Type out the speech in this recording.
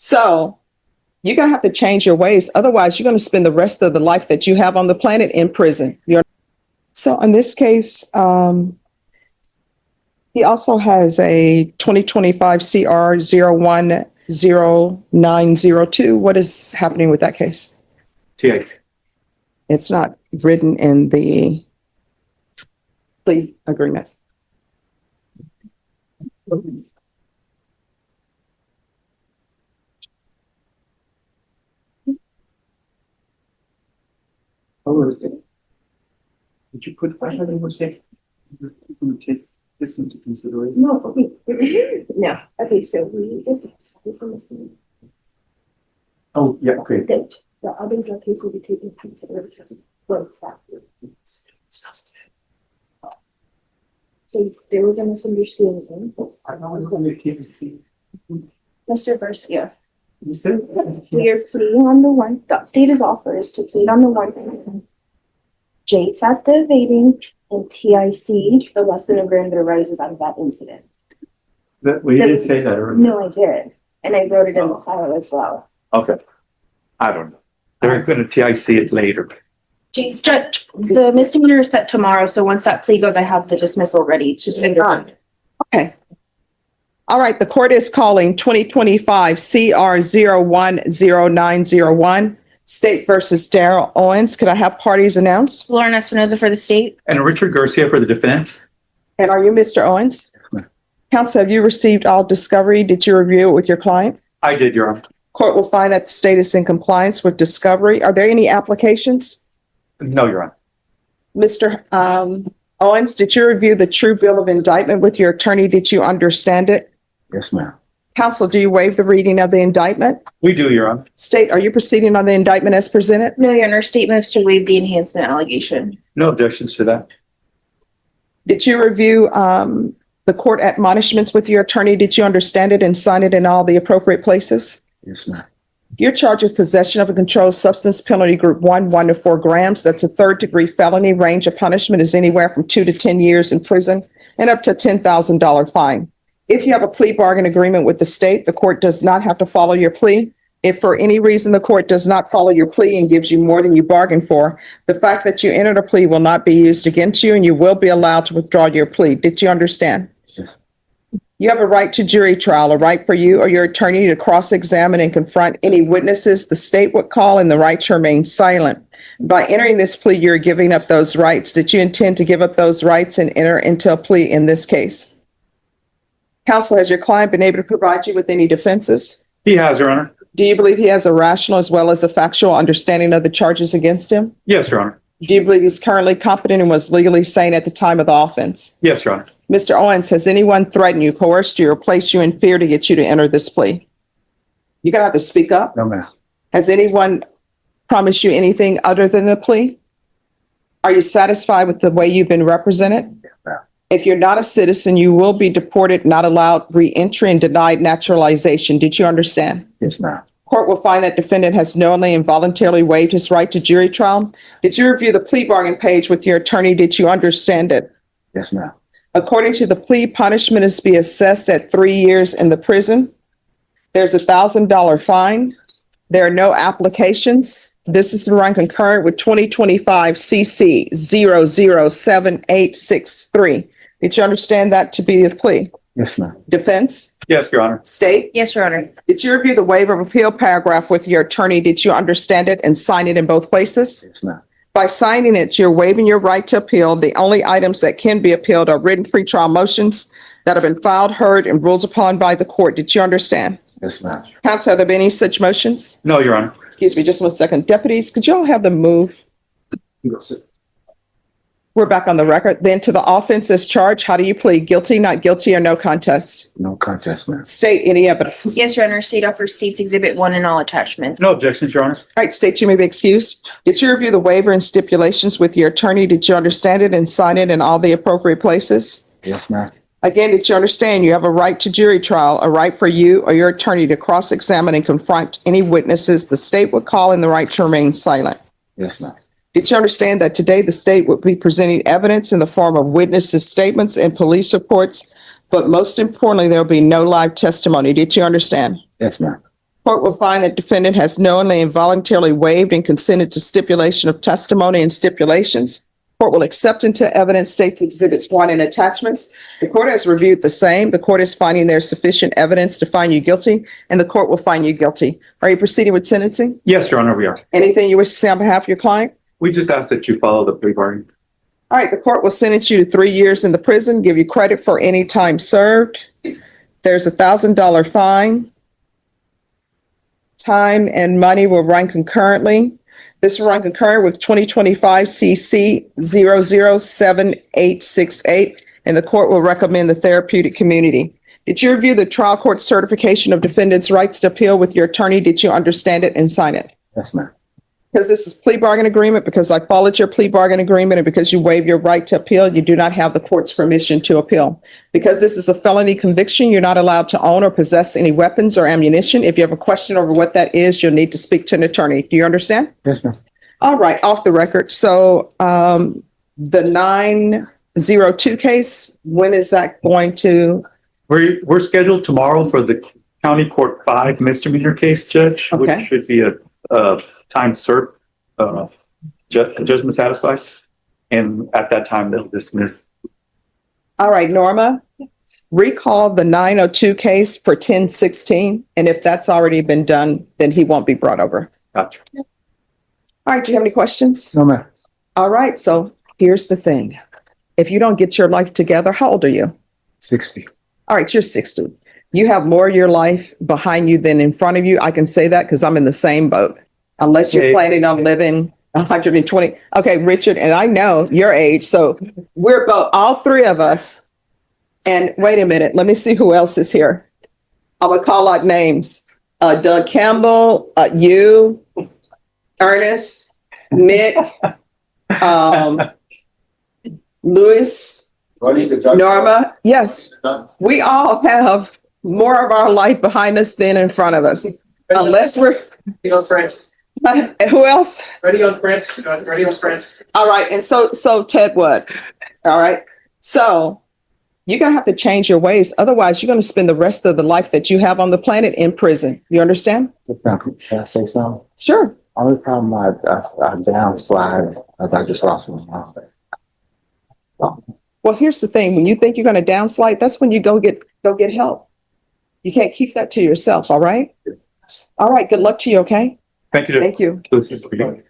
So you're going to have to change your ways. Otherwise, you're going to spend the rest of the life that you have on the planet in prison. So in this case, he also has a 2025 CR 010902. What is happening with that case? TIC. It's not written in the plea agreement. Did you put that in with it? You take this into consideration? No, okay. No. Okay, so we discussed this on this meeting. Oh, yeah, okay. The other drug case will be taken into consideration. What's that? So there was a misunderstanding. I know it's going to TIC. Mr. Garcia, You said? we are pleading on the one, the state is offers to plead on the one. Jake's at the evading and TIC, the lesson of learned that arises out of that incident. We didn't say that already. No, I did. And I wrote it in the file as well. Okay. I don't know. They're going to TIC it later. Judge, the misdemeanor is set tomorrow, so once that plea goes, I have the dismissal ready. It's just been done. Okay. All right. The court is calling 2025 CR 010901 State versus Darrell Owens. Could I have parties announced? Lauren Espinoza for the state. And Richard Garcia for the defense. And are you Mr. Owens? Counsel, have you received all discovery? Did you review it with your client? I did, Your Honor. Court will find that the state is in compliance with discovery. Are there any applications? No, Your Honor. Mr. Owens, did you review the true bill of indictment with your attorney? Did you understand it? Yes, ma'am. Counsel, do you waive the reading of the indictment? We do, Your Honor. State, are you proceeding on the indictment as presented? No, Your Honor, statement is to waive the enhancement allegation. No objections to that. Did you review the court admonishments with your attorney? Did you understand it and sign it in all the appropriate places? Yes, ma'am. You're charged with possession of a controlled substance, penalty group 1 to 4 grams. That's a third-degree felony. Range of punishment is anywhere from 2 to 10 years in prison and up to a $10,000 fine. If you have a plea bargain agreement with the state, the court does not have to follow your plea. If for any reason the court does not follow your plea and gives you more than you bargained for, the fact that you entered a plea will not be used against you and you will be allowed to withdraw your plea. Did you understand? Yes. You have a right to jury trial, a right for you or your attorney to cross-examine and confront any witnesses the state would call, and the right to remain silent. By entering this plea, you're giving up those rights. Did you intend to give up those rights and enter into a plea in this case? Counsel, has your client been able to provide you with any defenses? He has, Your Honor. Do you believe he has a rational as well as a factual understanding of the charges against him? Yes, Your Honor. Do you believe he's currently competent and was legally sane at the time of the offense? Yes, Your Honor. Mr. Owens, has anyone threatened you, coerced you, or placed you in fear to get you to enter this plea? You're going to have to speak up. No, ma'am. Has anyone promised you anything other than the plea? Are you satisfied with the way you've been represented? Yes, ma'am. If you're not a citizen, you will be deported, not allowed re-entry, and denied naturalization. Did you understand? Yes, ma'am. Court will find that defendant has knowingly and voluntarily waived his right to jury trial. Did you review the plea bargain page with your attorney? Did you understand it? Yes, ma'am. According to the plea, punishment is to be assessed at 3 years in the prison. There's a $1,000 fine. There are no applications. This is to run concurrent with 2025 CC 007863. Did you understand that to be the plea? Yes, ma'am. Defense? Yes, Your Honor. State? Yes, Your Honor. Did you review the waiver of appeal paragraph with your attorney? Did you understand it and sign it in both places? Yes, ma'am. By signing it, you're waiving your right to appeal. The only items that can be appealed are written pretrial motions that have been filed, heard, and ruled upon by the court. Did you understand? Yes, ma'am. Counsel, have there been any such motions? No, Your Honor. Excuse me, just 1 second. Deputies, could you all have them move? We're back on the record. Then to the offense as charged, how do you plead? Guilty, not guilty, or no contest? No contest, ma'am. State any evidence. Yes, Your Honor, state offers State's Exhibit 1 and all attachments. No objections, Your Honor. All right, state, you may be excused. Did you review the waiver and stipulations with your attorney? Did you understand it and sign it in all the appropriate places? Yes, ma'am. Again, did you understand you have a right to jury trial, a right for you or your attorney to cross-examine and confront any witnesses the state would call, and the right to remain silent? Yes, ma'am. Did you understand that today the state would be presenting evidence in the form of witnesses' statements and police reports, but most importantly, there will be no live testimony? Did you understand? Yes, ma'am. Court will find that defendant has knowingly and voluntarily waived and consented to stipulation of testimony and stipulations. Court will accept into evidence states exhibits 1 and attachments. The court has reviewed the same. The court is finding there's sufficient evidence to find you guilty, and the court will find you guilty. Are you proceeding with sentencing? Yes, Your Honor, we are. Anything you wish to say on behalf of your client? We just ask that you follow the plea bargain. All right, the court will sentence you to 3 years in the prison, give you credit for any time served. There's $1,000 fine. Time and money will run concurrently. This will run concurrent with 2025 CC 007868, and the court will recommend the therapeutic community. Did you review the trial court certification of defendant's rights to appeal with your attorney? Did you understand it and sign it? Yes, ma'am. Because this is plea bargain agreement, because I followed your plea bargain agreement, and because you waive your right to appeal, you do not have the court's permission to appeal. Because this is a felony conviction, you're not allowed to own or possess any weapons or ammunition. If you have a question over what that is, you'll need to speak to an attorney. Do you understand? Yes, ma'am. All right, off the record. So the 902 case, when is that going to? We're scheduled tomorrow for the County Court 5 misdemeanor case, Judge, Okay. which should be a time served, judgment satisfied. And at that time, they'll dismiss. All right, Norma, recall the 902 case for 1016. And if that's already been done, then he won't be brought over. Gotcha. All right, do you have any questions? No, ma'am. All right, so here's the thing. If you don't get your life together, how old are you? 60. All right, you're 60. You have more of your life behind you than in front of you. I can say that because I'm in the same boat. Unless you're Okay. planning on living 120. Okay, Richard, and I know your age, so we're both, all three of us. And wait a minute, let me see who else is here. I'm gonna call out names. Doug Campbell, you, Ernest, Mick, Louis, Norma. Yes, we all have more of our life behind us than in front of us. Unless we're, Ready on French. who else? Ready on French. Ready on French. All right, and so Ted Wood. All right, so you're gonna have to change your ways. Otherwise, you're gonna spend the rest of the life that you have on the planet in prison. You understand? Can I say something? Sure. Only problem I downslide as I just lost my mom. Well, here's the thing. When you think you're gonna downslide, that's when you go get help. You can't keep that to yourself. All right. All right. Good luck to you. Okay. Thank you, Judge. Thank you. This is for you.